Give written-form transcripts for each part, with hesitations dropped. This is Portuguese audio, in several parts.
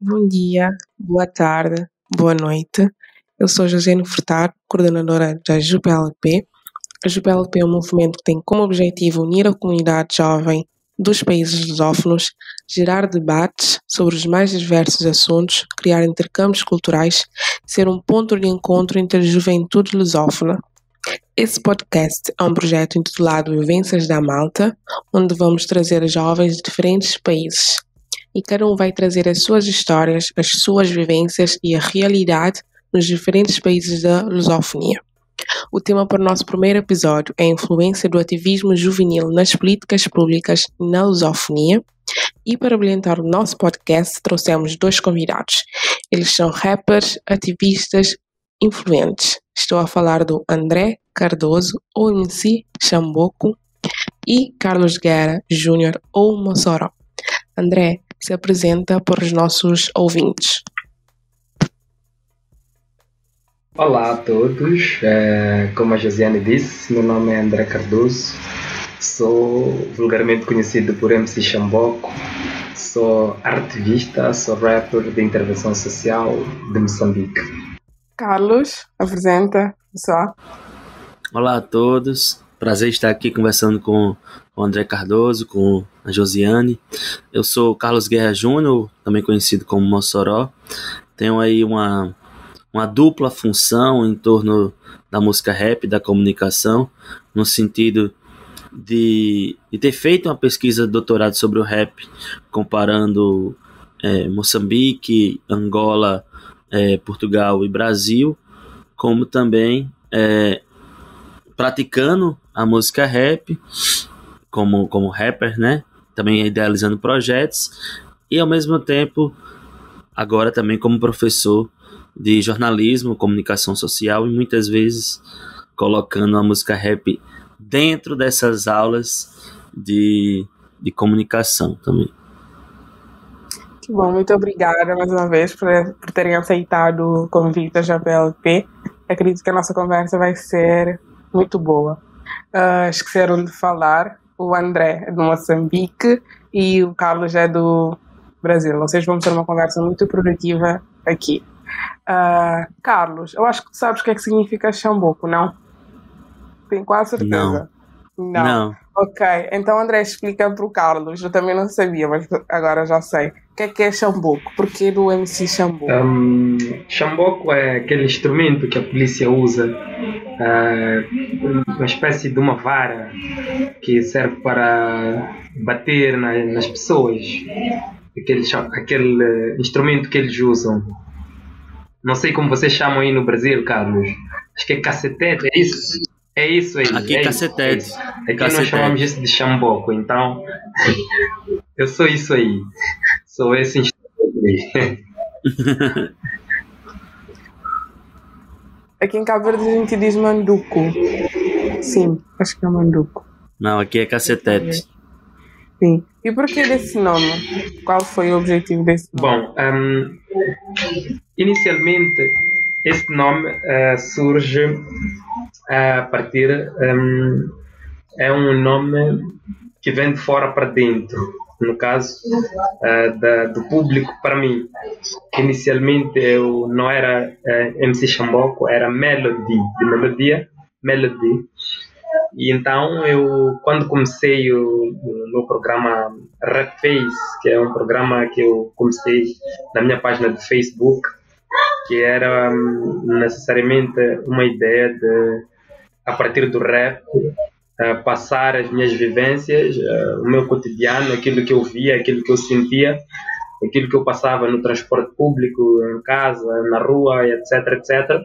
Bom dia, boa tarde, boa noite. Eu sou Josiane Furtado, coordenadora da JUPLP. A JUPLP é um movimento que tem como objetivo unir a comunidade jovem dos países lusófonos, gerar debates sobre os mais diversos assuntos, criar intercâmbios culturais, ser um ponto de encontro entre a juventude lusófona. Esse podcast é um projeto intitulado Vivências da Malta, onde vamos trazer jovens de diferentes países. E cada um vai trazer as suas histórias, as suas vivências e a realidade nos diferentes países da lusofonia. O tema para o nosso primeiro episódio é a influência do ativismo juvenil nas políticas públicas na lusofonia. E para brilhantar o nosso podcast, trouxemos dois convidados. Eles são rappers, ativistas, influentes. Estou a falar do André Cardoso, ou MC Xamboco, e Carlos Guerra Júnior, ou Mossoró. André, se apresenta para os nossos ouvintes. Olá a todos, como a Josiane disse, meu nome é André Cardoso, sou vulgarmente conhecido por MC Xamboco, sou ativista, sou rapper de intervenção social de Moçambique. Carlos, apresenta, pessoal. Olá a todos, prazer estar aqui conversando com o André Cardoso, com a Josiane. Eu sou Carlos Guerra Júnior, também conhecido como Mossoró. Tenho aí uma dupla função em torno da música rap, da comunicação, no sentido de ter feito uma pesquisa de doutorado sobre o rap, comparando Moçambique, Angola, Portugal e Brasil, como também praticando a música rap como rapper, né? Também idealizando projetos e ao mesmo tempo agora também como professor de jornalismo, comunicação social e muitas vezes colocando a música rap dentro dessas aulas de comunicação também. Que bom, muito obrigada mais uma vez por terem aceitado o convite da JPLP. Acredito que a nossa conversa vai ser muito boa. Esqueceram de falar, o André é do Moçambique e o Carlos é do Brasil. Vocês vão ter uma conversa muito produtiva aqui. Carlos, eu acho que tu sabes o que é que significa Xamboco, não? Tenho quase certeza. Não. Ok, então André explica para o Carlos. Eu também não sabia, mas agora já sei. O que é Xamboco? Porquê do MC Xamboco? Xamboco é aquele instrumento que a polícia usa, uma espécie de uma vara que serve para bater nas pessoas. Aquele instrumento que eles usam. Não sei como vocês chamam aí no Brasil, Carlos. Acho que é cacetete, é isso? É isso aí. Aqui é cacetete. Aqui nós chamamos isso de Xamboco, então eu sou isso aí. Sou esse instrumento aí. Aqui em Cabo Verde a gente diz manduco. Sim, acho que é manduco. Não, aqui é cacetete. Sim. E por que desse nome? Qual foi o objetivo desse nome? Bom, inicialmente esse nome surge a partir... é um nome que vem de fora para dentro. No caso do público para mim. Inicialmente eu não era MC Xamboco, era Melody, de melodia, Melody. E então eu, quando comecei o meu programa Rap Face, que é um programa que eu comecei na minha página do Facebook, que era necessariamente uma ideia de, a partir do rap, passar as minhas vivências, o meu cotidiano, aquilo que eu via, aquilo que eu sentia, aquilo que eu passava no transporte público, em casa, na rua, etc, etc.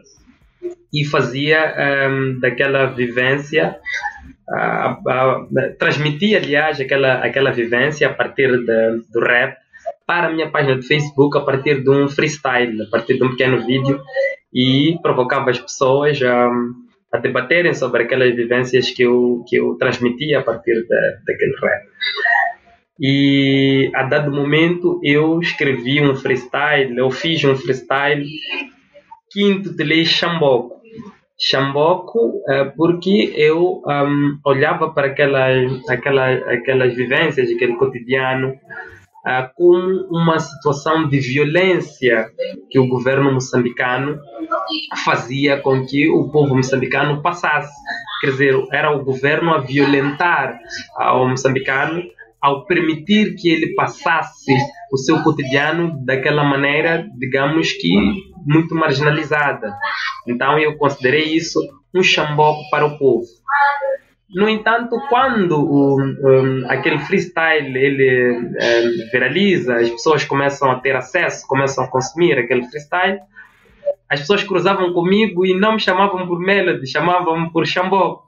E fazia daquela vivência, transmitia, aliás, aquela vivência a partir do rap para a minha página de Facebook, a partir de um freestyle, a partir de um pequeno vídeo, e provocava as pessoas a debaterem sobre aquelas vivências que eu transmitia a partir daquele rap. E a dado momento eu escrevi um freestyle, eu fiz um freestyle que intitulei Xamboco. Xamboco porque eu olhava para aquelas vivências, aquele cotidiano, como uma situação de violência que o governo moçambicano fazia com que o povo moçambicano passasse. Quer dizer, era o governo a violentar ao moçambicano ao permitir que ele passasse o seu cotidiano daquela maneira, digamos que muito marginalizada. Então eu considerei isso um chamboco para o povo. No entanto, quando aquele freestyle ele viraliza, as pessoas começam a ter acesso, começam a consumir aquele freestyle, as pessoas cruzavam comigo e não me chamavam por Melody, chamavam-me por Chamboco.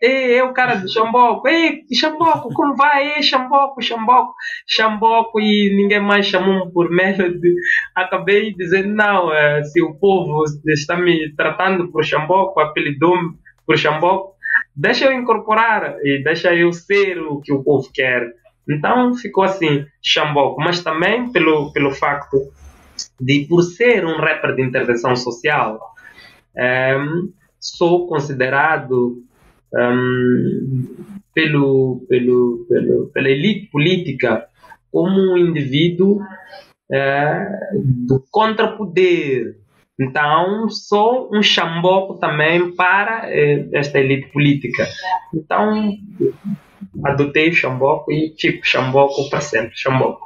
Ei, é o cara do Chamboco. Ei, Chamboco, como vai? Ei, Chamboco, Chamboco, Chamboco, e ninguém mais chamou-me por Melody. Acabei dizendo, não, se o povo está me tratando por Chamboco, apelidou-me por Chamboco, deixa eu incorporar e deixa eu ser o que o povo quer. Então ficou assim, Chamboco, mas também pelo facto de, por ser um rapper de intervenção social, sou considerado pela elite política como um indivíduo do contrapoder. Então, sou um chamboco também para esta elite política. Então, adotei o chamboco e fico chamboco para sempre. Chamboco.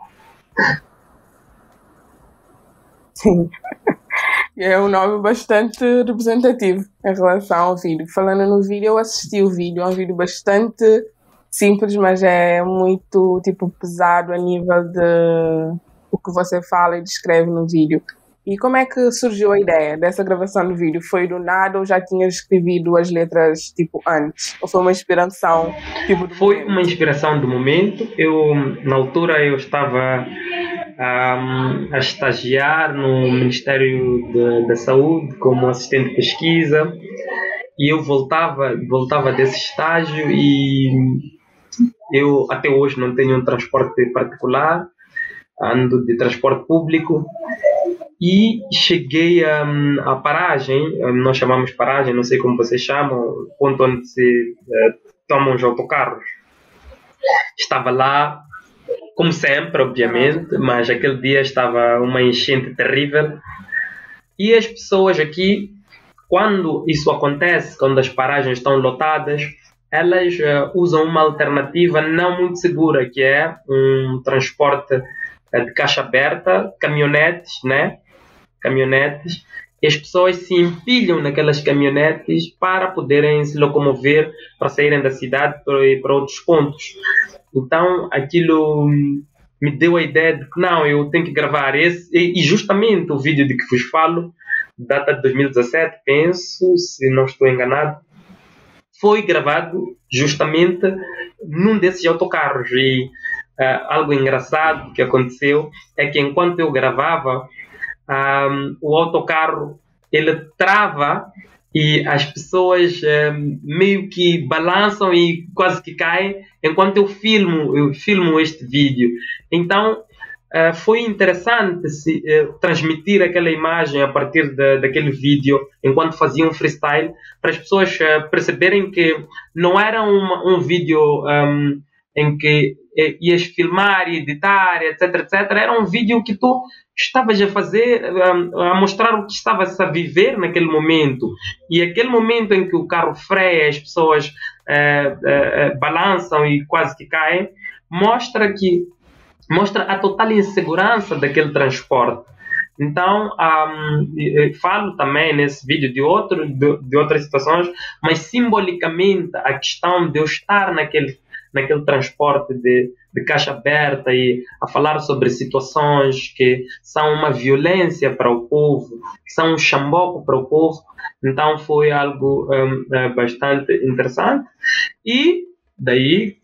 Sim. É um nome bastante representativo em relação ao vídeo. Falando no vídeo, eu assisti o vídeo. É um vídeo bastante simples, mas é muito pesado a nível de o que você fala e descreve no vídeo. E como é que surgiu a ideia dessa gravação do vídeo? Foi do nada ou já tinhas escrevido as letras antes? Ou foi uma inspiração do Foi momento? uma inspiração do momento. Na altura eu estava a estagiar no Ministério da Saúde como assistente de pesquisa e eu voltava desse estágio e eu até hoje não tenho um transporte particular, ando de transporte público. E cheguei à paragem, nós chamamos paragem, não sei como vocês chamam, ponto onde se tomam os autocarros. Estava lá, como sempre, obviamente, mas aquele dia estava uma enchente terrível. E as pessoas aqui, quando isso acontece, quando as paragens estão lotadas, elas usam uma alternativa não muito segura, que é um transporte de caixa aberta, caminhonetes, né? Caminhonetes, e as pessoas se empilham naquelas caminhonetes para poderem se locomover, para saírem da cidade para outros pontos. Então aquilo me deu a ideia de que não, eu tenho que gravar esse, e justamente o vídeo de que vos falo, data de 2017, penso, se não estou enganado, foi gravado justamente num desses autocarros. E algo engraçado que aconteceu é que enquanto eu gravava, o autocarro ele trava e as pessoas meio que balançam e quase que caem enquanto eu filmo este vídeo. Então foi interessante transmitir aquela imagem a partir daquele vídeo enquanto fazia um freestyle, para as pessoas perceberem que não era um vídeo em que ias filmar e editar, etc, etc. Era um vídeo que tu estavas a fazer, a mostrar o que estavas a viver naquele momento. E aquele momento em que o carro freia, as pessoas balançam e quase que caem, mostra a total insegurança daquele transporte. Então, falo também nesse vídeo de outras situações, mas simbolicamente a questão de eu estar naquele transporte de caixa aberta e a falar sobre situações que são uma violência para o povo, que são um chamboco para o povo. Então foi algo bastante interessante. E daí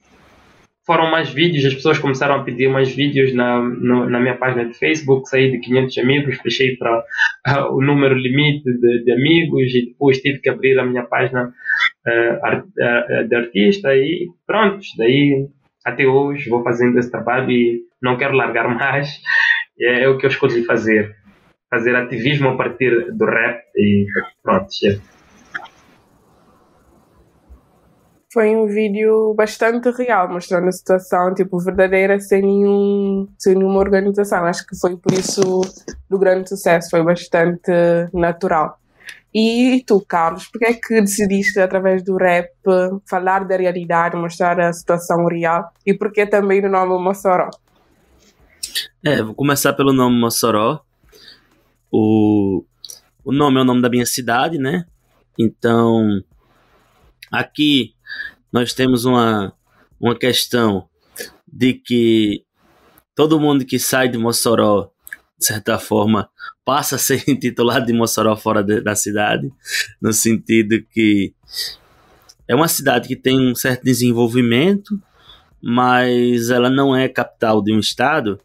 foram mais vídeos, as pessoas começaram a pedir mais vídeos na minha página de Facebook, saí de 500 amigos, fechei para o número limite de amigos e depois tive que abrir a minha página de artista e pronto, daí até hoje vou fazendo esse trabalho e não quero largar mais. É o que eu escolhi fazer ativismo a partir do rap e pronto, chega. Foi um vídeo bastante real, mostrando a situação, tipo, verdadeira, sem nenhuma organização. Acho que foi por isso do grande sucesso, foi bastante natural. E tu, Carlos, por que é que decidiste, através do rap, falar da realidade, mostrar a situação real? E por que também no nome Mossoró? Vou começar pelo nome Mossoró. O nome é o nome da minha cidade, né? Então, aqui nós temos uma questão de que todo mundo que sai de Mossoró, de certa forma, passa a ser intitulado de Mossoró fora da cidade, no sentido que é uma cidade que tem um certo desenvolvimento, mas ela não é capital de um estado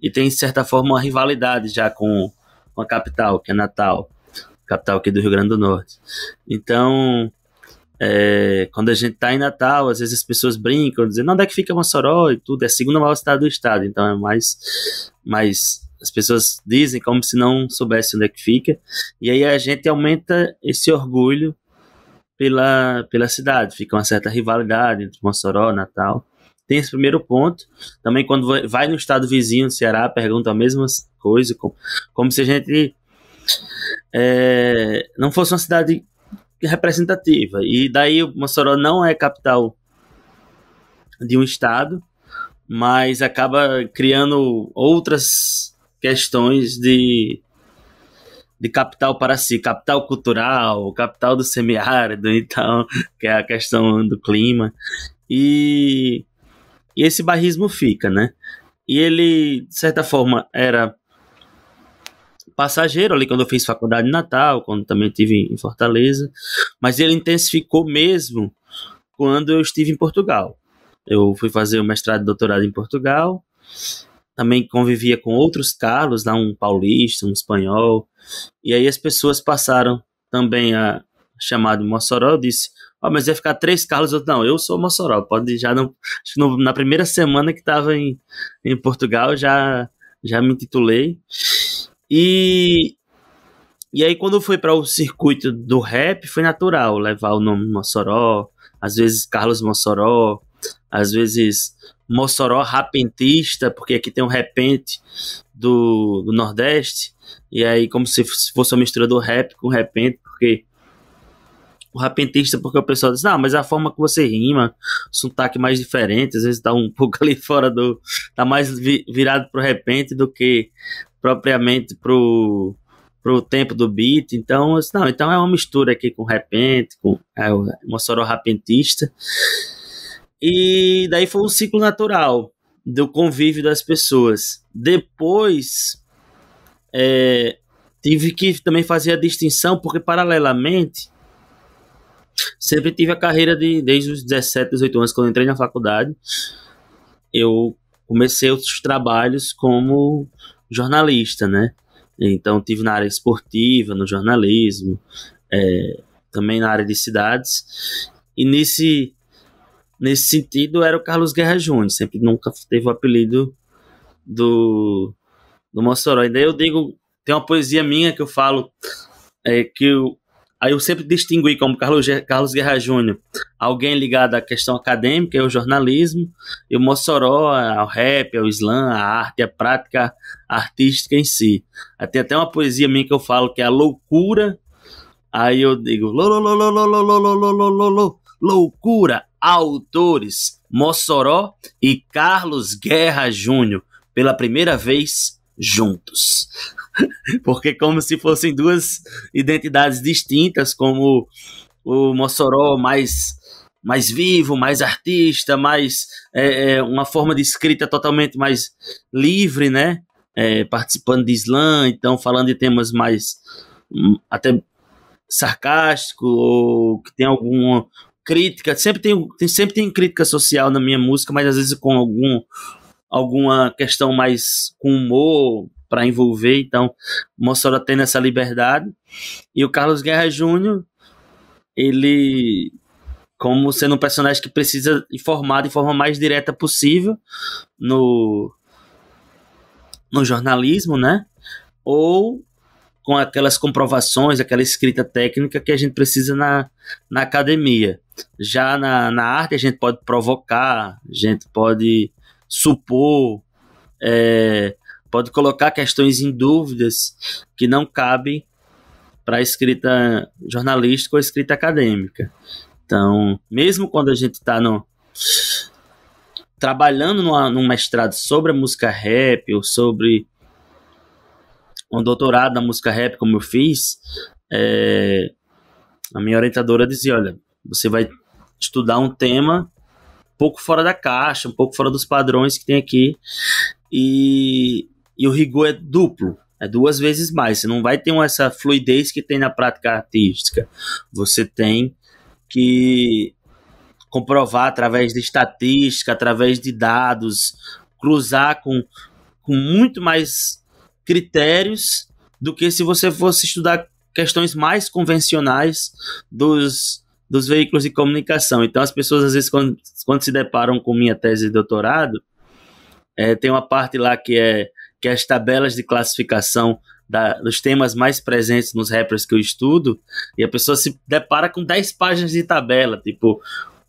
e tem, de certa forma, uma rivalidade já com a capital, que é Natal, capital aqui do Rio Grande do Norte. Então, quando a gente está em Natal, às vezes as pessoas brincam, dizendo onde é que fica Mossoró e tudo, é a segunda maior cidade do estado, então é mais as pessoas dizem como se não soubessem onde é que fica, e aí a gente aumenta esse orgulho pela cidade, fica uma certa rivalidade entre Mossoró e Natal. Tem esse primeiro ponto. Também quando vai no estado vizinho, Ceará, pergunta a mesma coisa, como se a gente não fosse uma cidade representativa. E daí o Mossoró não é capital de um estado, mas acaba criando outras questões de capital para si, capital cultural, capital do semiárido, então, que é a questão do clima. E esse bairrismo fica, né? E ele, de certa forma, era passageiro ali quando eu fiz faculdade em Natal, quando também estive em Fortaleza, mas ele intensificou mesmo quando eu estive em Portugal. Eu fui fazer o mestrado e doutorado em Portugal, também convivia com outros Carlos, lá um paulista, um espanhol, e aí as pessoas passaram também a chamar de Mossoró. Eu disse, mas vai ficar 3 Carlos, não, eu sou Mossoró, pode já não, acho que na primeira semana que estava em Portugal já me intitulei. E aí quando foi para o circuito do rap, foi natural levar o nome Mossoró, às vezes Carlos Mossoró, às vezes Mossoró Rapentista, porque aqui tem um repente do Nordeste, e aí como se fosse uma mistura do rap com repente, porque o rapentista, porque o pessoal diz, mas a forma que você rima, sotaque mais diferente, às vezes tá um pouco ali fora tá mais virado pro repente do que propriamente pro tempo do beat. Então, então é uma mistura aqui com repente, com o Mossoró Rapentista. E daí foi um ciclo natural do convívio das pessoas. Depois tive que também fazer a distinção, porque paralelamente sempre tive a carreira desde os 17, 18 anos, quando entrei na faculdade, eu comecei outros trabalhos como jornalista, né? Então tive na área esportiva, no jornalismo, também na área de cidades, e nesse sentido era o Carlos Guerra Júnior, sempre nunca teve o apelido do Mossoró. E daí eu digo, tem uma poesia minha que eu falo aí eu sempre distingui como Carlos Guerra Júnior alguém ligado à questão acadêmica, ao jornalismo, e o Mossoró ao rap, ao slam, à arte, à prática artística em si. Tem até uma poesia minha que eu falo que é a loucura, aí eu digo loucura, autores Mossoró e Carlos Guerra Júnior, pela primeira vez juntos. Porque como se fossem duas identidades distintas, como o Mossoró mais vivo, mais artista, mais uma forma de escrita totalmente mais livre, né? Participando de slam, então falando de temas mais até sarcástico, ou que tem alguma crítica. Sempre tem crítica social na minha música, mas às vezes com alguma questão mais com humor para envolver. Então o Mossoró tem essa liberdade, e o Carlos Guerra Júnior, ele, como sendo um personagem que precisa informar de forma mais direta possível no jornalismo, né? Ou com aquelas comprovações, aquela escrita técnica que a gente precisa na academia. Já na arte a gente pode provocar, a gente pode supor, pode colocar questões em dúvidas que não cabem para a escrita jornalística ou escrita acadêmica. Então, mesmo quando a gente está trabalhando num mestrado sobre a música rap ou sobre um doutorado na música rap, como eu fiz, a minha orientadora dizia, olha, você vai estudar um tema um pouco fora da caixa, um pouco fora dos padrões que tem aqui, e o rigor é duplo, é 2 vezes mais. Você não vai ter essa fluidez que tem na prática artística. Você tem que comprovar através de estatística, através de dados, cruzar com muito mais critérios do que se você fosse estudar questões mais convencionais dos veículos de comunicação. Então, as pessoas, às vezes, quando se deparam com minha tese de doutorado, tem uma parte lá que é as tabelas de classificação dos temas mais presentes nos rappers que eu estudo, e a pessoa se depara com 10 páginas de tabela, tipo,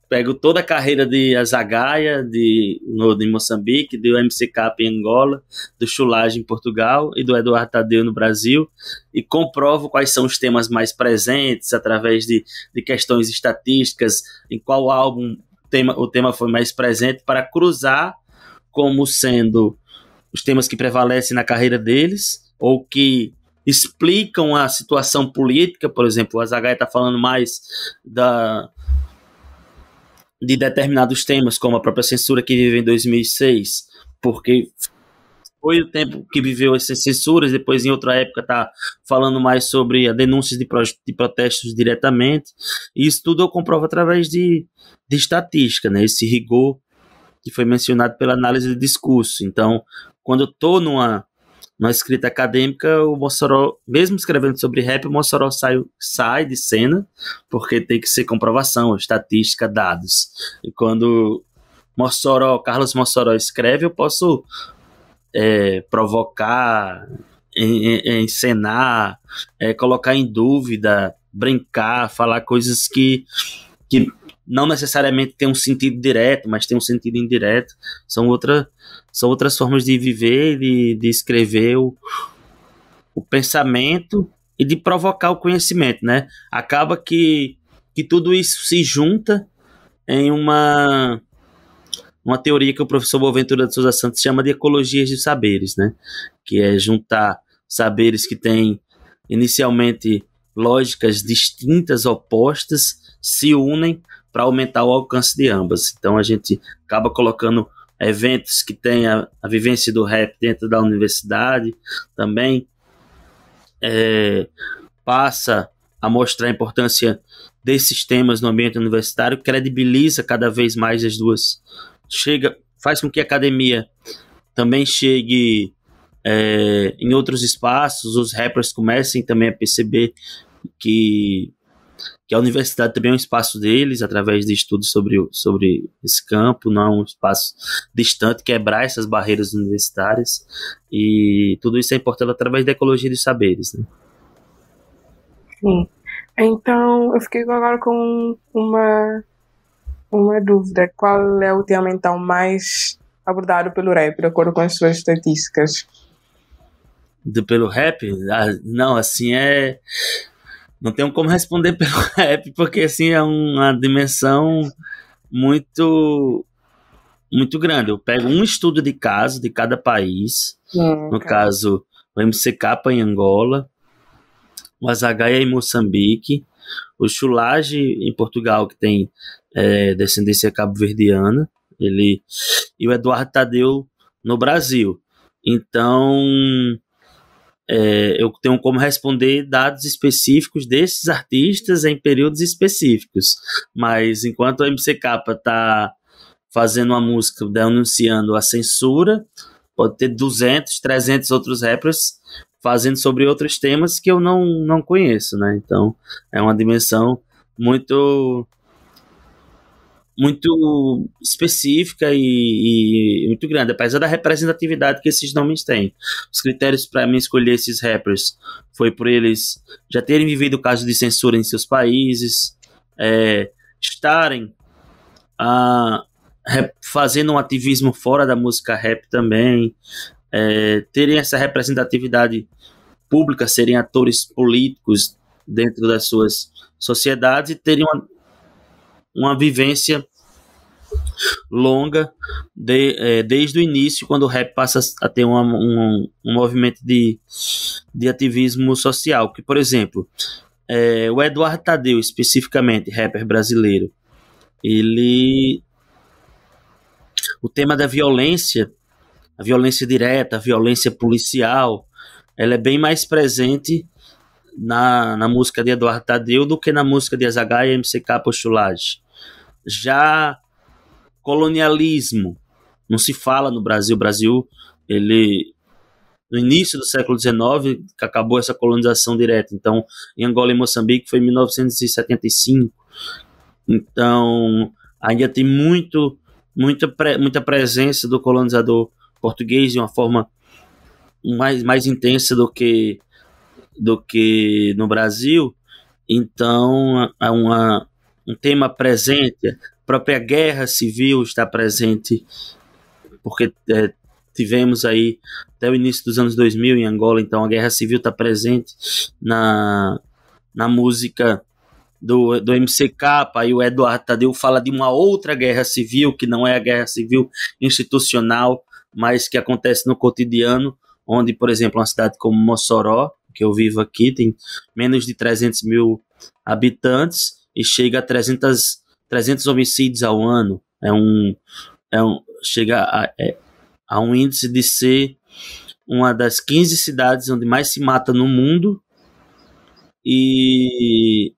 pego toda a carreira de Azagaia de Moçambique, do MCK em Angola, do Chulage em Portugal e do Eduardo Tadeu no Brasil, e comprovo quais são os temas mais presentes através de questões estatísticas, em qual álbum o tema foi mais presente, para cruzar como sendo os temas que prevalecem na carreira deles, ou que explicam a situação política. Por exemplo, o Azagaia está falando mais de determinados temas, como a própria censura que viveu em 2006, porque foi o tempo que viveu essas censuras. Depois, em outra época, está falando mais sobre a denúncias de protestos diretamente, e isso tudo eu comprovo através de estatística, né? Esse rigor que foi mencionado pela análise de discurso. Então, quando eu estou numa escrita acadêmica, o Mossoró, mesmo escrevendo sobre rap, o Mossoró sai de cena, porque tem que ser comprovação, estatística, dados. E quando Carlos Mossoró escreve, eu posso provocar, encenar, colocar em dúvida, brincar, falar coisas que não necessariamente tem um sentido direto, mas tem um sentido indireto. São outras formas de viver, de escrever o pensamento e de provocar o conhecimento, né? Acaba que tudo isso se junta em uma teoria que o professor Boaventura de Souza Santos chama de ecologias de saberes, né? Que é juntar saberes que têm inicialmente lógicas distintas, opostas, se unem para aumentar o alcance de ambas. Então a gente acaba colocando eventos que têm a vivência do rap dentro da universidade, também passa a mostrar a importância desses temas no ambiente universitário, credibiliza cada vez mais as duas, faz com que a academia também chegue em outros espaços, os rappers comecem também a perceber que a universidade também é um espaço deles, através de estudos sobre esse campo, não é um espaço distante, quebrar essas barreiras universitárias, e tudo isso é importante através da ecologia dos saberes, né? Sim. Então, eu fiquei agora com uma dúvida. Qual é o tema, então, mais abordado pelo rap, de acordo com as suas estatísticas? Pelo rap? Não, assim, não tenho como responder pelo rap, porque assim é uma dimensão muito, muito grande. Eu pego um estudo de caso de cada país, no caso o MCK em Angola, o Azagaia em Moçambique, o Chulage em Portugal, que tem descendência cabo-verdiana, e o Eduardo Tadeu no Brasil. Então, eu tenho como responder dados específicos desses artistas em períodos específicos, mas enquanto o MCK está fazendo uma música denunciando a censura, pode ter 200, 300 outros rappers fazendo sobre outros temas que eu não conheço, né? Então é uma dimensão muito muito específica e muito grande, apesar da representatividade que esses nomes têm. Os critérios para mim escolher esses rappers foi por eles já terem vivido casos de censura em seus países, estarem fazendo um ativismo fora da música rap também, terem essa representatividade pública, serem atores políticos dentro das suas sociedades e terem uma vivência longa desde o início, quando o rap passa a ter um movimento de ativismo social. Que, por exemplo, o Eduardo Tadeu, especificamente, rapper brasileiro, o tema da violência, a violência direta, a violência policial, ela é bem mais presente na música de Eduardo Tadeu do que na música de Azaghal e MCK Postulage. Já colonialismo não se fala no Brasil. O Brasil, no início do século XIX, que acabou essa colonização direta. Então, em Angola e Moçambique foi em 1975. Então, ainda tem muita presença do colonizador português de uma forma mais intensa do que no Brasil. Então, há um tema presente. A própria guerra civil está presente, porque tivemos aí até o início dos anos 2000 em Angola, então a guerra civil está presente na música do MCK. Aí o Eduardo Tadeu fala de uma outra guerra civil, que não é a guerra civil institucional, mas que acontece no cotidiano, onde, por exemplo, uma cidade como Mossoró, que eu vivo aqui, tem menos de 300 mil habitantes e chega a 300 homicídios ao ano. Chega a um índice de ser uma das 15 cidades onde mais se mata no mundo, e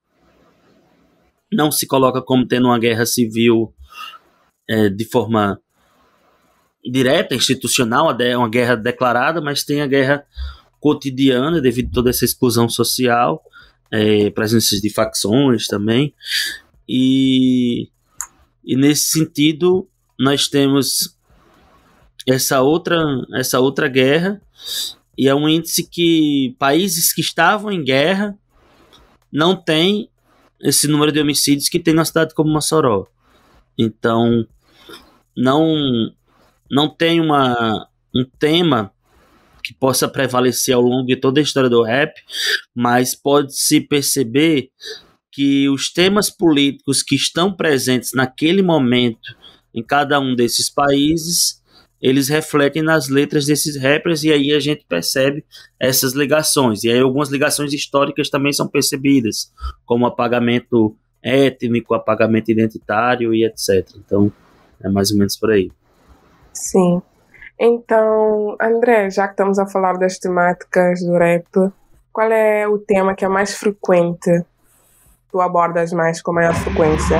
não se coloca como tendo uma guerra civil de forma direta, institucional, uma guerra declarada, mas tem a guerra cotidiana devido a toda essa exclusão social, presença de facções também, e nesse sentido nós temos essa outra guerra, e é um índice que países que estavam em guerra não têm esse número de homicídios que tem na cidade como Mossoró. Então não tem um tema que possa prevalecer ao longo de toda a história do rap, mas pode-se perceber que os temas políticos que estão presentes naquele momento em cada um desses países, eles refletem nas letras desses rappers, e aí a gente percebe essas ligações. E aí algumas ligações históricas também são percebidas, como apagamento étnico, apagamento identitário e etc. Então, é mais ou menos por aí. Sim. Então, André, já que estamos a falar das temáticas do rap, qual é o tema que é mais frequente? Tu abordas mais com maior frequência?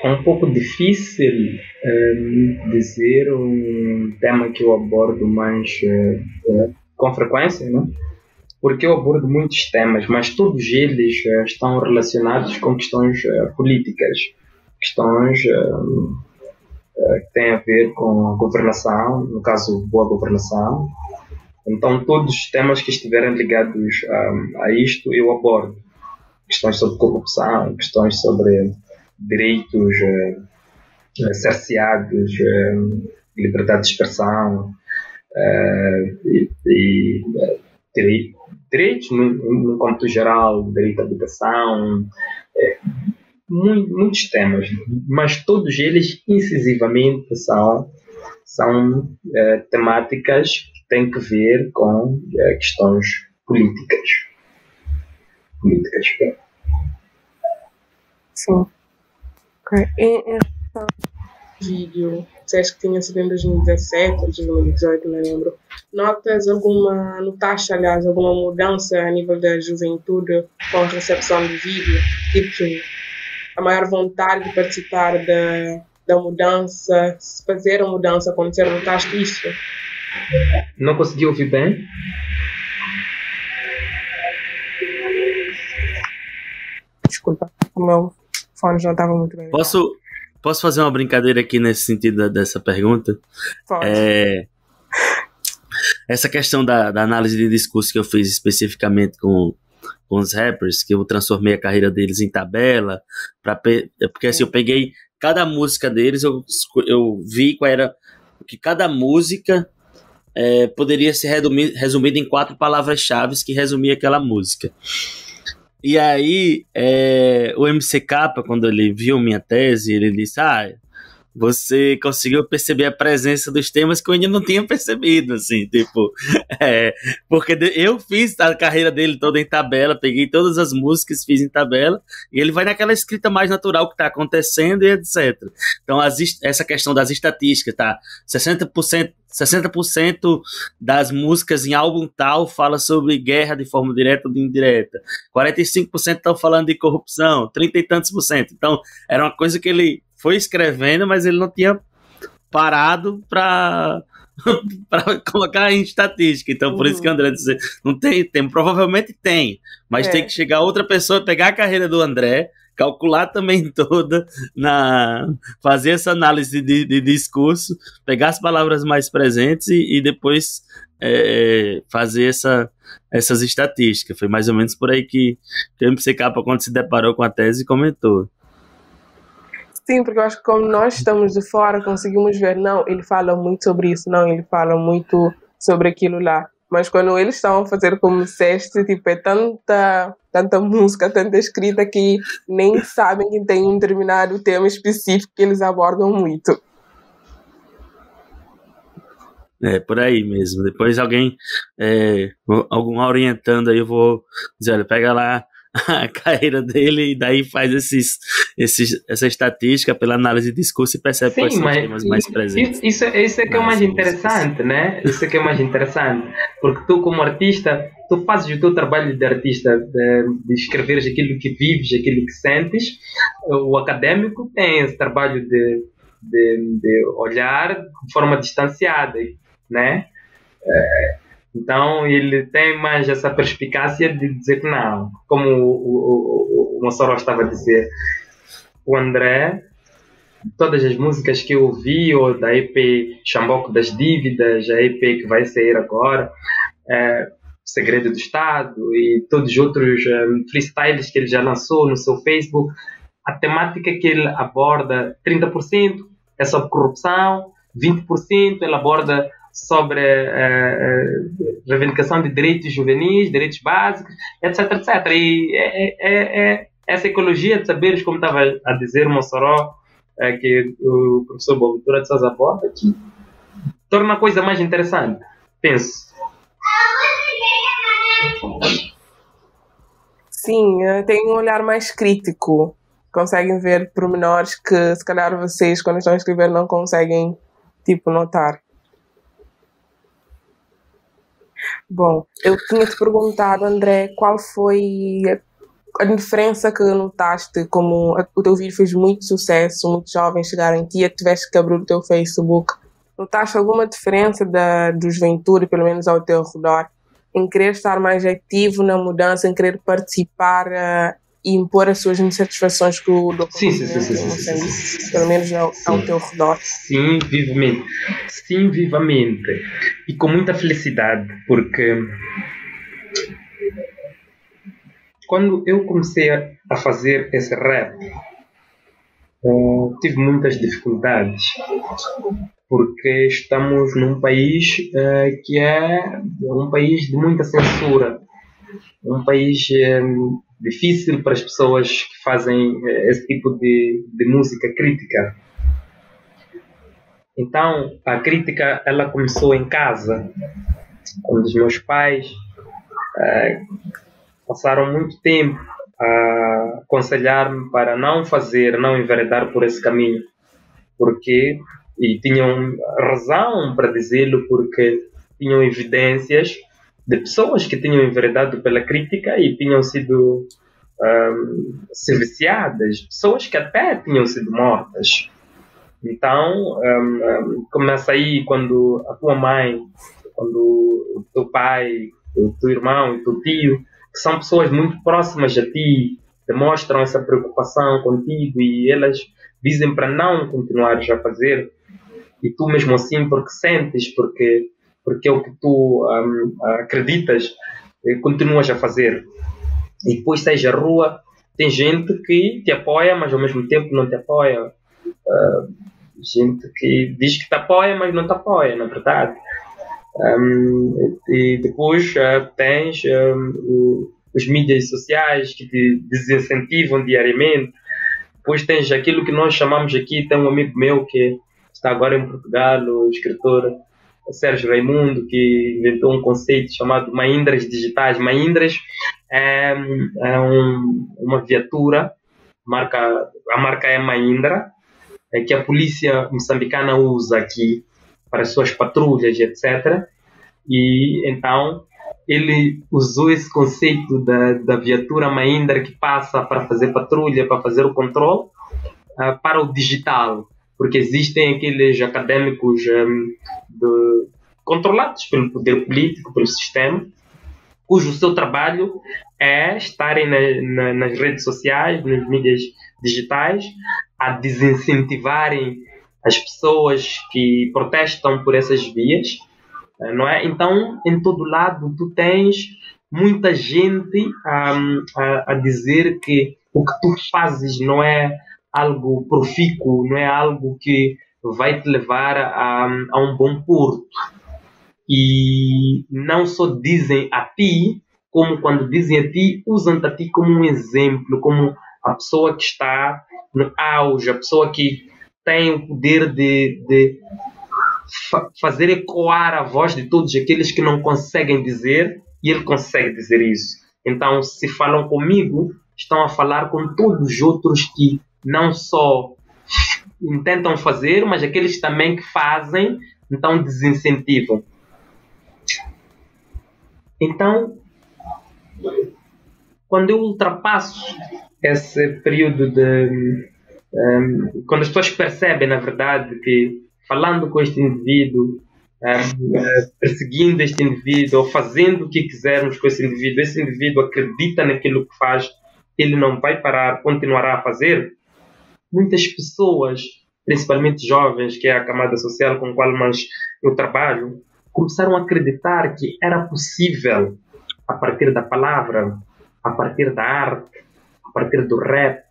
É um pouco difícil dizer um tema que eu abordo mais com frequência, né? Porque eu abordo muitos temas, mas todos eles estão relacionados com questões políticas, questões que têm a ver com a governação, no caso, boa governação. Então, todos os temas que estiverem ligados a isto, eu abordo. Questões sobre corrupção, questões sobre direitos cerceados, liberdade de expressão, e direitos no cômputo geral, direito à habitação, muitos temas, mas todos eles incisivamente são temáticas que têm que ver com questões políticas. Sim. Okay. Em relação ao vídeo, disseste que tinha sido em 2017 ou 2018, não lembro. Notaste, aliás, alguma mudança a nível da juventude com a recepção do vídeo? Tipo, a maior vontade de participar da mudança, fazer a mudança acontecer, notaste isso? Não consegui ouvir bem? desculpa. O meu fone não estava muito bem. Posso fazer uma brincadeira aqui nesse sentido dessa pergunta? Pode. Essa questão da análise de discurso que eu fiz especificamente com os rappers, que eu transformei a carreira deles em tabela, porque assim, eu peguei cada música deles, eu vi qual era, que cada música poderia ser resumida em 4 palavras-chave que resumia aquela música. E aí, o MCK, quando ele viu minha tese, ele disse, você conseguiu perceber a presença dos temas que eu ainda não tinha percebido, assim, tipo, porque eu fiz a carreira dele toda em tabela, peguei todas as músicas, fiz em tabela, e ele vai naquela escrita mais natural que tá acontecendo e etc. Então, essa questão das estatísticas, tá? 60% das músicas em álbum tal fala sobre guerra de forma direta ou indireta. 45% estão falando de corrupção, 30 e tantos por cento. Então, era uma coisa que ele foi escrevendo, mas ele não tinha parado para colocar em estatística. Então, por isso que o André disse, não tem, provavelmente tem, mas tem que chegar outra pessoa, pegar a carreira do André, calcular também toda, fazer essa análise de discurso, pegar as palavras mais presentes e depois fazer essas estatísticas. Foi mais ou menos por aí que o MCK, quando se deparou com a tese, comentou. Sim, porque eu acho que como nós estamos de fora, conseguimos ver, não, ele fala muito sobre isso, não, ele fala muito sobre aquilo lá. Mas quando eles estavam a fazer como disseste, tipo, é tanta música, tanta escrita que nem sabem que tem um determinado tema específico que eles abordam muito. Por aí mesmo. Depois alguém orientando aí, eu vou dizer, olha, pega lá a carreira dele e daí faz essa estatística pela análise de discurso e percebe quais são os temas mais presentes. Isso é que é o mais interessante, né? Isso é que é o mais interessante, porque tu como artista, tu fazes o teu trabalho de artista, de escreveres aquilo que vives, aquilo que sentes. O acadêmico tem esse trabalho de olhar de forma distanciada, né? Então ele tem mais essa perspicácia de dizer que não, como o Mossoró estava a dizer, o André, todas as músicas que eu ouvi, ou da EP Chamboco das Dívidas, a EP que vai sair agora, Segredo do Estado e todos os outros freestyles que ele já lançou no seu Facebook, a temática que ele aborda, 30% é sobre corrupção, 20% ele aborda sobre reivindicação de direitos juvenis, direitos básicos, etc, etc. E essa ecologia de saberes, como estava a dizer o Mossoró, que o professor Boaventura de Sousa aborda, que torna a coisa mais interessante, penso. Sim, tem um olhar mais crítico. Conseguem ver pormenores que, se calhar, vocês, quando estão a escrever, não conseguem, notar. Bom, eu tinha-te perguntado, André, qual foi a diferença que notaste, como o teu vídeo fez muito sucesso, muitos jovens chegaram em ti e tiveste que abrir o teu Facebook. Notaste alguma diferença da juventude, pelo menos ao teu redor, em querer estar mais ativo na mudança, em querer participar e impor as suas insatisfações com o documento em Moçambique, pelo menos ao teu redor? Sim, vivamente. Sim, vivamente. E com muita felicidade, porque quando eu comecei a fazer esse rap, tive muitas dificuldades, porque estamos num país que é um país de muita censura, um país difícil para as pessoas que fazem esse tipo de música crítica. Então, a crítica ela começou em casa, quando os meus pais passaram muito tempo a aconselhar-me para não enveredar por esse caminho, e tinham razão para dizê-lo, porque tinham evidências de pessoas que tinham enveredado pela crítica e tinham sido serviciadas, pessoas que até tinham sido mortas. Então, começa aí quando a tua mãe, quando o teu pai, o teu irmão e o teu tio, que são pessoas muito próximas a ti, demonstram essa preocupação contigo e elas dizem para não continuares a fazer, e tu mesmo assim, porque sentes, porque é o que tu acreditas, continuas a fazer. E depois sais à rua, tem gente que te apoia, mas ao mesmo tempo não te apoia. Gente que diz que te apoia, mas não te apoia, na verdade. E depois tens os mídias sociais que te desincentivam diariamente. Depois tens aquilo que nós chamamos aqui, tem um amigo meu que está agora em Portugal, o escritor Sérgio Raimundo, que inventou um conceito chamado Mahindras digitais. Mahindras é uma viatura, a marca é Mahindra, que a polícia moçambicana usa aqui para as suas patrulhas, etc. E então ele usou esse conceito da viatura Mahindra que passa para fazer patrulha, para fazer o controle, para o digital, porque existem aqueles académicos controlados pelo poder político, pelo sistema, cujo seu trabalho é estarem nas redes sociais, nas mídias digitais, a desincentivarem as pessoas que protestam por essas vias, não é? Então, em todo lado, tu tens muita gente a dizer que o que tu fazes não é algo profícuo, não é algo que vai te levar a um bom porto. E não só dizem a ti, como quando dizem a ti, usam-te a ti como um exemplo, como a pessoa que está no auge, a pessoa que tem o poder de fazer ecoar a voz de todos aqueles que não conseguem dizer, e ele consegue dizer isso. Então, se falam comigo, estão a falar com todos os outros que não só intentam fazer, mas aqueles também que fazem, então desincentivam. Então, quando eu ultrapasso esse período quando as pessoas percebem, na verdade, que falando com este indivíduo, perseguindo este indivíduo, ou fazendo o que quisermos com esse indivíduo acredita naquilo que faz, ele não vai parar, continuará a fazer. Muitas pessoas, principalmente jovens, que é a camada social com a qual mais eu trabalho, começaram a acreditar que era possível, a partir da palavra, a partir da arte, a partir do rap,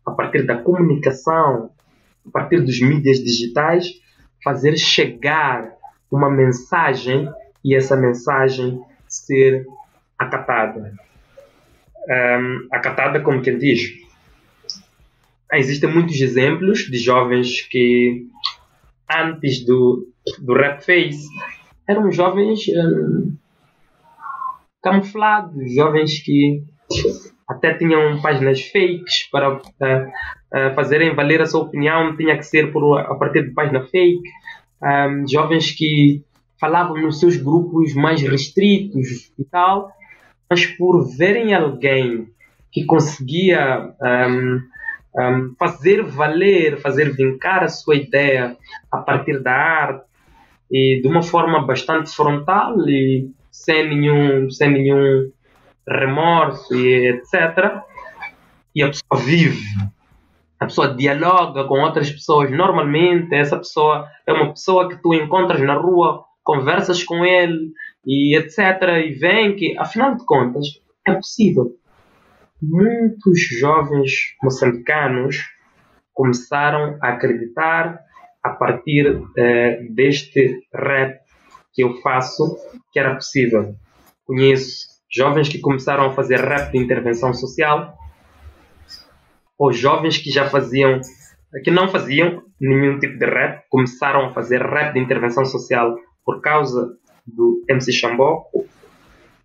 a partir da comunicação, a partir dos mídias digitais, fazer chegar uma mensagem e essa mensagem ser acatada. Acatada como quem diz. Existem muitos exemplos de jovens que antes do Rap Face eram jovens camuflados, jovens que até tinham páginas fakes para fazerem valer a sua opinião, tinha que ser a partir de página fake. Jovens que falavam nos seus grupos mais restritos e tal, mas por verem alguém que conseguia fazer valer, fazer vincar a sua ideia a partir da arte e de uma forma bastante frontal e sem nenhum remorso e etc. E a pessoa vive, a pessoa dialoga com outras pessoas normalmente. Essa pessoa é uma pessoa que tu encontras na rua, conversas com ele e etc. E vem que, afinal de contas, é possível. Muitos jovens moçambicanos começaram a acreditar a partir deste rap que eu faço, que era possível. Conheço jovens que começaram a fazer rap de intervenção social, ou jovens que já faziam, que não faziam nenhum tipo de rap, começaram a fazer rap de intervenção social por causa do MC Xambó.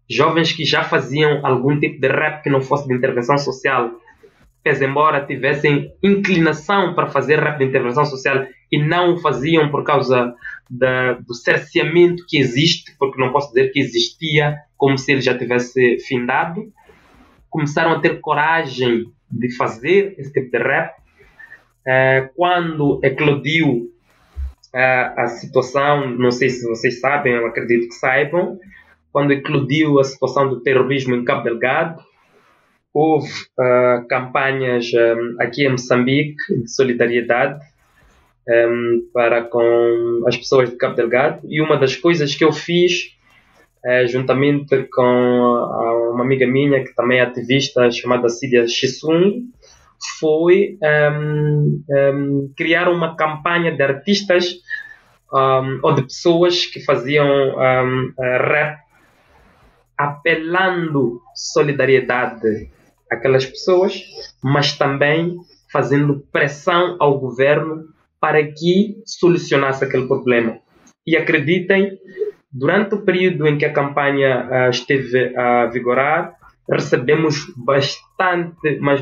Jovens que já faziam algum tipo de rap que não fosse de intervenção social, pese embora tivessem inclinação para fazer rap de intervenção social e não o faziam por causa do cerceamento que existe, porque não posso dizer que existia como se ele já tivesse findado, começaram a ter coragem de fazer esse tipo de rap. Quando eclodiu a situação, não sei se vocês sabem, eu acredito que saibam, quando eclodiu a situação do terrorismo em Cabo Delgado, houve campanhas aqui em Moçambique de solidariedade para com as pessoas de Cabo Delgado, e uma das coisas que eu fiz juntamente com uma amiga minha que também é ativista chamada Cídia Chisung foi criar uma campanha de artistas ou de pessoas que faziam rap apelando solidariedade àquelas pessoas, mas também fazendo pressão ao governo para que solucionasse aquele problema. E acreditem, durante o período em que a campanha esteve a vigorar, recebemos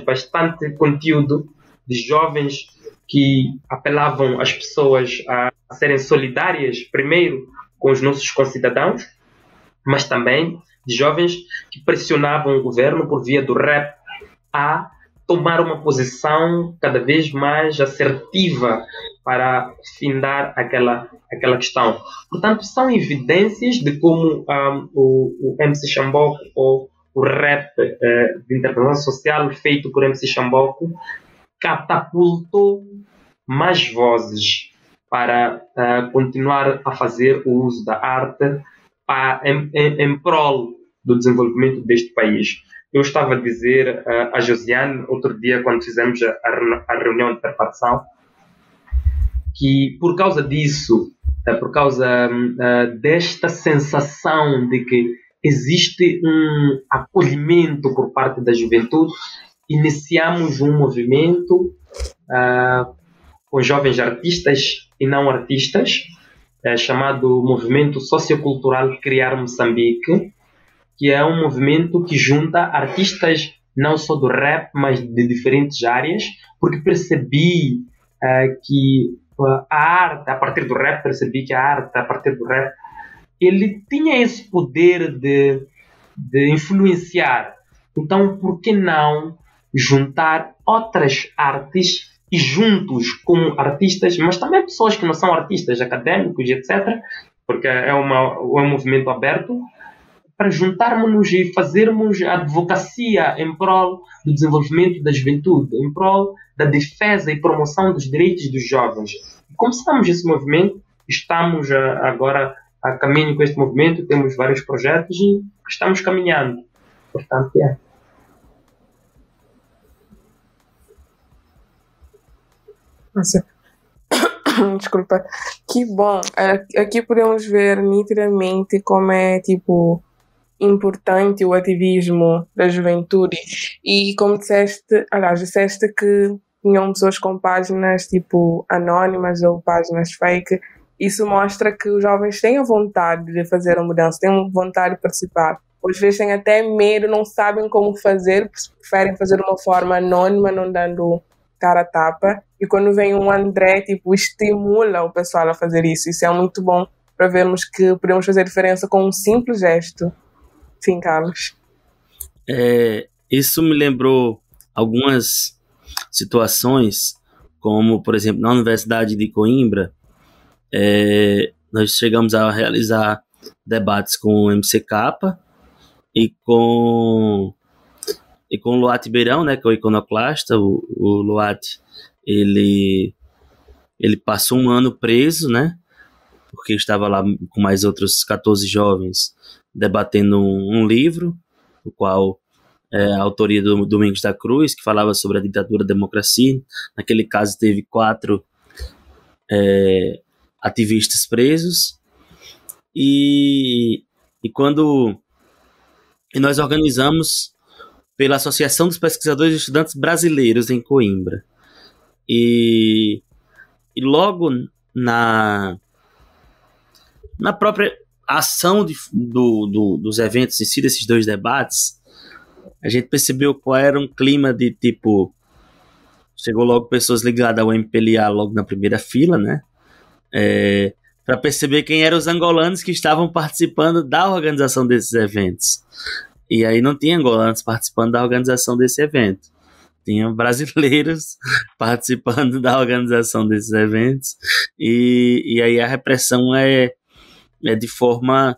bastante conteúdo de jovens que apelavam as pessoas a serem solidárias, primeiro, com os nossos concidadãos, mas também de jovens que pressionavam o governo por via do rap a tomar uma posição cada vez mais assertiva para findar aquela questão. Portanto, são evidências de como o MC Shamboco, ou o rap de intervenção social feito por MC Shamboco, catapultou mais vozes para continuar a fazer o uso da arte em prol do desenvolvimento deste país. Eu estava a dizer a Josiane, outro dia, quando fizemos a reunião de preparação, que por causa disso, por causa desta sensação de que existe um acolhimento por parte da juventude, iniciamos um movimento com jovens artistas e não artistas, chamado Movimento Sociocultural Criar Moçambique, que é um movimento que junta artistas não só do rap, mas de diferentes áreas, porque percebi que a arte, a partir do rap, ele tinha esse poder de influenciar. Então, por que não juntar outras artes e juntos, como artistas, mas também pessoas que não são artistas, académicos, etc., porque é um movimento aberto, para juntarmos-nos e fazermos a advocacia em prol do desenvolvimento da juventude, em prol da defesa e promoção dos direitos dos jovens. Começamos esse movimento, estamos agora a caminho com este movimento, temos vários projetos e estamos caminhando. Portanto, Nossa. Desculpa. Que bom. Aqui podemos ver nitidamente como é, tipo, importante o ativismo da juventude. E como disseste que tinham pessoas com páginas, tipo, anónimas ou páginas fake. Isso mostra que os jovens têm a vontade de fazer a mudança, têm vontade de participar. Às vezes têm até medo, não sabem como fazer, preferem fazer de uma forma anônima, não dando cara a tapa. E quando vem um André, tipo, estimula o pessoal a fazer isso. Isso é muito bom para vermos que podemos fazer diferença com um simples gesto. Sim, Carlos. Isso me lembrou algumas situações, como, por exemplo, na Universidade de Coimbra, nós chegamos a realizar debates com o MCK e com o Luat Beirão, né, que é o iconoclasta. O Luat, ele passou um ano preso, né, porque estava lá com mais outros 14 jovens debatendo um livro, o qual a autoria do Domingos da Cruz, que falava sobre a ditadura da democracia. Naquele caso teve 4 ativistas presos, e nós organizamos pela Associação dos Pesquisadores e Estudantes Brasileiros em Coimbra, e logo na própria ação dos eventos em si, desses 2 debates, a gente percebeu qual era um clima de tipo, chegou logo pessoas ligadas ao MPLA logo na primeira fila, né, para perceber quem eram os angolanos que estavam participando da organização desses eventos. E aí não tinha angolanos participando da organização desse evento, tinha brasileiros participando da organização desses eventos, e aí a repressão é de forma...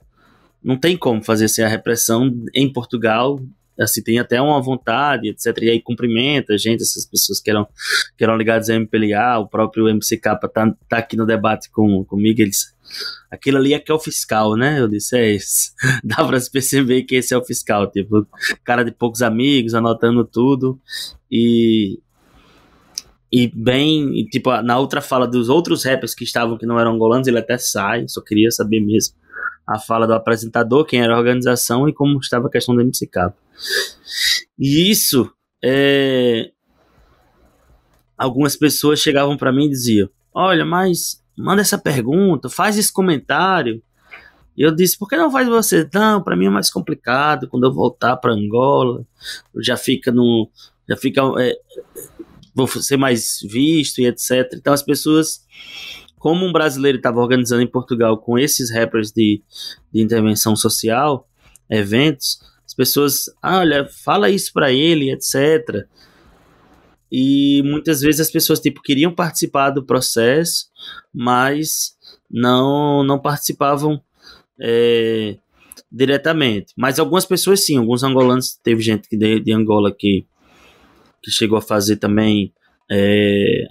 Não tem como fazer sem a repressão em Portugal, assim, tem até uma vontade, etc. E aí cumprimenta a gente, essas pessoas que eram ligadas a MPLA, o próprio MCK tá aqui no debate comigo, ele disse, aquilo ali é que é o fiscal, né? Eu disse, é esse. Dá pra se perceber que esse é o fiscal, tipo, cara de poucos amigos, anotando tudo, e bem, tipo, na outra fala dos outros rappers que estavam, que não eram angolanos, ele até sai, só queria saber mesmo a fala do apresentador, quem era a organização e como estava a questão do MCK. E isso, algumas pessoas chegavam para mim e diziam, olha, mas manda essa pergunta, faz esse comentário. E eu disse, por que não faz você? Não, para mim é mais complicado, quando eu voltar para Angola, vou ser mais visto e etc. Então as pessoas, como um brasileiro estava organizando em Portugal com esses rappers de intervenção social, eventos, as pessoas, olha, fala isso para ele, etc. E muitas vezes as pessoas tipo queriam participar do processo, mas não participavam diretamente. Mas algumas pessoas sim, alguns angolanos, teve gente de Angola que chegou a fazer também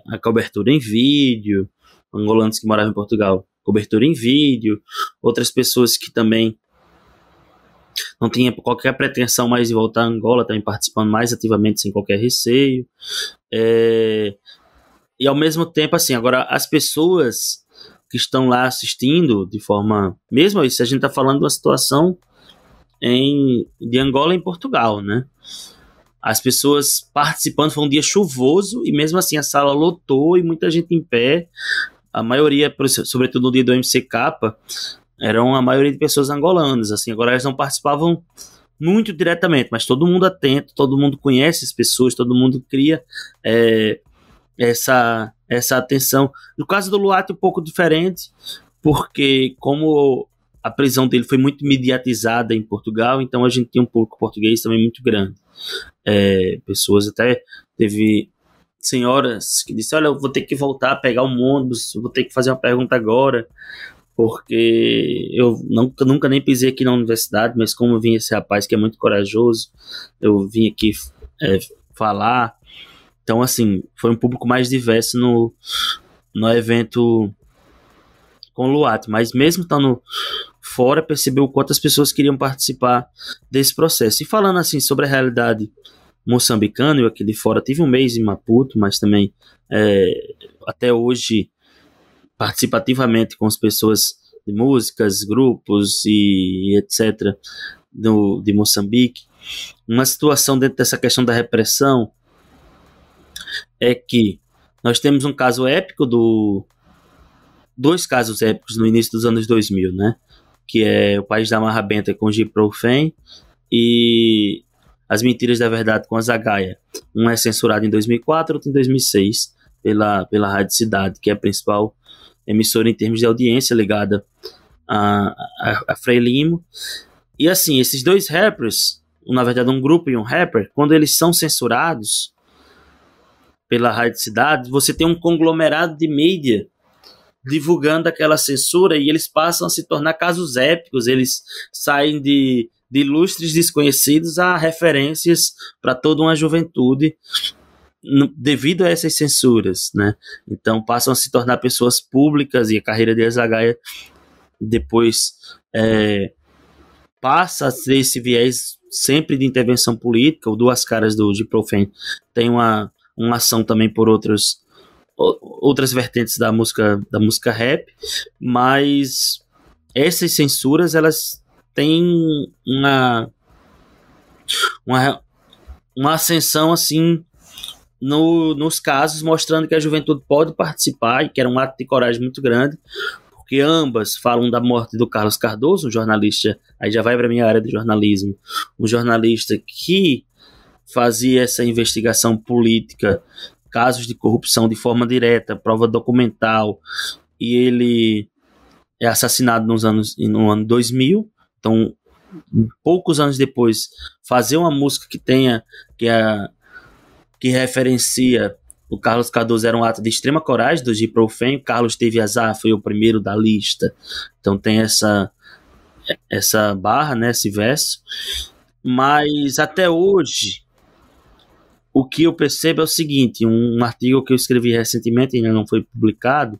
a cobertura em vídeo, angolanos que moravam em Portugal, cobertura em vídeo, outras pessoas que também não tinham qualquer pretensão mais de voltar a Angola, também participando mais ativamente, sem qualquer receio. E ao mesmo tempo, assim, agora as pessoas que estão lá assistindo de forma, mesmo isso, a gente está falando de uma situação de Angola em Portugal, né? As pessoas participando, foi um dia chuvoso e mesmo assim a sala lotou e muita gente em pé. A maioria, sobretudo no dia do MCK, eram a maioria de pessoas angolanas. Assim, agora elas não participavam muito diretamente, mas todo mundo atento, todo mundo conhece as pessoas, todo mundo cria essa atenção. No caso do Luati, um pouco diferente, porque como a prisão dele foi muito mediatizada em Portugal, então a gente tinha um público português também muito grande. Pessoas até, teve senhoras que disseram, olha, eu vou ter que voltar a pegar um ônibus, vou ter que fazer uma pergunta agora, porque eu nunca nem pisei aqui na universidade, mas como eu vim esse rapaz que é muito corajoso, eu vim aqui falar. Então, assim, foi um público mais diverso no evento com o Luati, mas mesmo estando fora, percebeu o quanto as pessoas queriam participar desse processo. E falando assim sobre a realidade moçambicana, eu aqui de fora tive um mês em Maputo, mas também até hoje participativamente com as pessoas de músicas, grupos e etc. de Moçambique. Uma situação dentro dessa questão da repressão é que nós temos um caso épico dois casos épicos no início dos anos 2000, né? Que é O País da Marra Benta com G-Profen e As Mentiras da Verdade com a Zagaia. Um é censurado em 2004, outro em 2006 pela Rádio Cidade, que é a principal emissora em termos de audiência ligada a Frelimo. E assim, esses dois rappers, na verdade um grupo e um rapper, quando eles são censurados pela Rádio Cidade, você tem um conglomerado de mídia divulgando aquela censura e eles passam a se tornar casos épicos, eles saem de ilustres desconhecidos a referências para toda uma juventude devido a essas censuras, né? Então passam a se tornar pessoas públicas e a carreira de Zagaia depois passa a ter esse viés sempre de intervenção política. O Duas Caras do G-Profen tem uma ação também por outras vertentes da música rap, mas essas censuras elas têm uma ascensão assim nos casos, mostrando que a juventude pode participar e que era um ato de coragem muito grande, porque ambas falam da morte do Carlos Cardoso, um jornalista, aí já vai para a minha área de jornalismo, um jornalista que fazia essa investigação política, casos de corrupção de forma direta, prova documental, e ele é assassinado no ano 2000, então poucos anos depois fazer uma música que referencia o Carlos Cardoso era um ato de extrema coragem do G-Profen. O Carlos teve azar, foi o primeiro da lista, então tem essa barra, né, esse verso. Mas até hoje, o que eu percebo é o seguinte, um artigo que eu escrevi recentemente, ainda não foi publicado,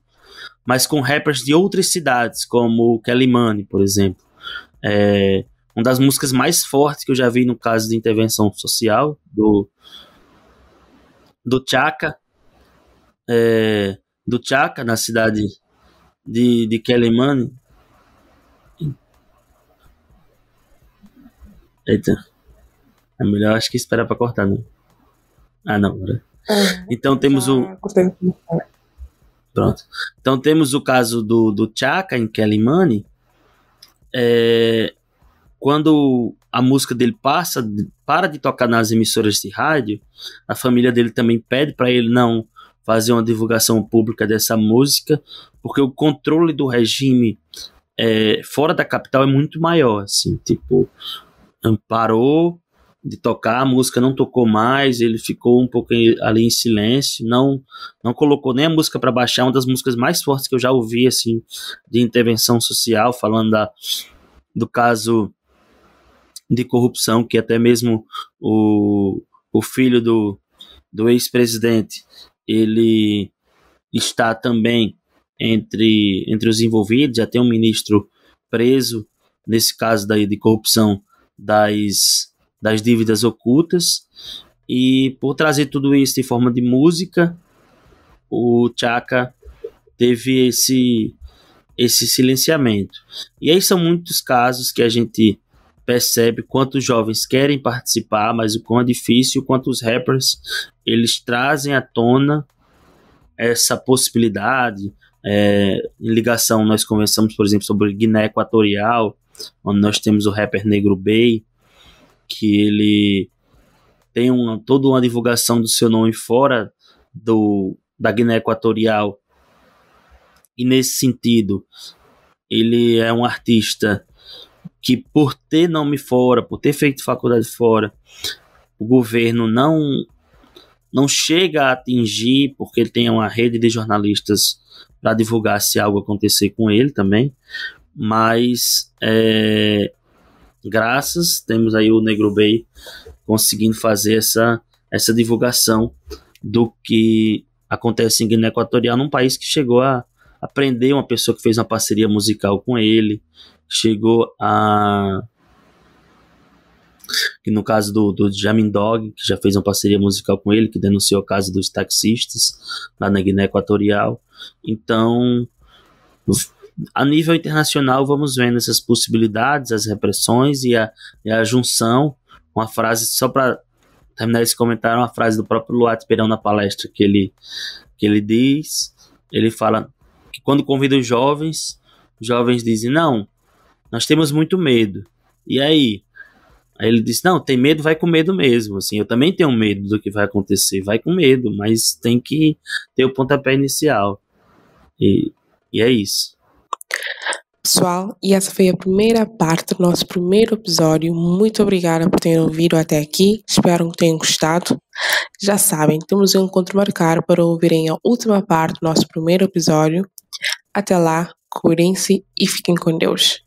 mas com rappers de outras cidades, como Kelly Money, por exemplo. Uma das músicas mais fortes que eu já vi no caso de intervenção social, do Chaka, na cidade de Kelly Money. Eita, é melhor acho que esperar para cortar, né? Ah, não. Então temos Pronto. Então temos o caso do Chaka em Kelly Money. Quando a música dele para de tocar nas emissoras de rádio, a família dele também pede para ele não fazer uma divulgação pública dessa música, porque o controle do regime fora da capital é muito maior, assim, tipo, parou de tocar, a música não tocou mais, ele ficou um pouco ali em silêncio, não colocou nem a música para baixar, uma das músicas mais fortes que eu já ouvi, assim, de intervenção social, falando do caso de corrupção, que até mesmo o filho do ex-presidente, ele está também entre os envolvidos, já tem um ministro preso, nesse caso daí de corrupção das dívidas ocultas, e por trazer tudo isso em forma de música, o Chaka teve esse silenciamento. E aí são muitos casos que a gente percebe quantos jovens querem participar, mas o quão é difícil, quanto os rappers eles trazem à tona essa possibilidade. Em ligação, nós conversamos, por exemplo, sobre Guiné Equatorial, onde nós temos o rapper Negro Bey, que ele tem toda uma divulgação do seu nome fora da Guiné Equatorial, e nesse sentido ele é um artista que, por ter nome fora, por ter feito faculdade fora, o governo não chega a atingir, porque ele tem uma rede de jornalistas para divulgar se algo acontecer com ele também, mas temos aí o Negro Bey conseguindo fazer essa divulgação do que acontece em Guiné Equatorial, num país que chegou a prender uma pessoa que fez uma parceria musical com ele, chegou que no caso do Jamin Dog, que já fez uma parceria musical com ele, que denunciou o caso dos taxistas lá na Guiné Equatorial. Então, a nível internacional, vamos vendo essas possibilidades, as repressões e a junção. Uma frase, só para terminar esse comentário, uma frase do próprio Luat Perão na palestra que ele diz, ele fala que quando convida os jovens dizem, não, nós temos muito medo. E aí ele disse, não, tem medo, vai com medo mesmo. Assim, eu também tenho medo do que vai acontecer, vai com medo, mas tem que ter o pontapé inicial. E é isso. Pessoal, e essa foi a primeira parte do nosso primeiro episódio. Muito obrigada por terem ouvido até aqui. Espero que tenham gostado. Já sabem, temos um encontro marcado para ouvirem a última parte do nosso primeiro episódio. Até lá, cuidem-se e fiquem com Deus.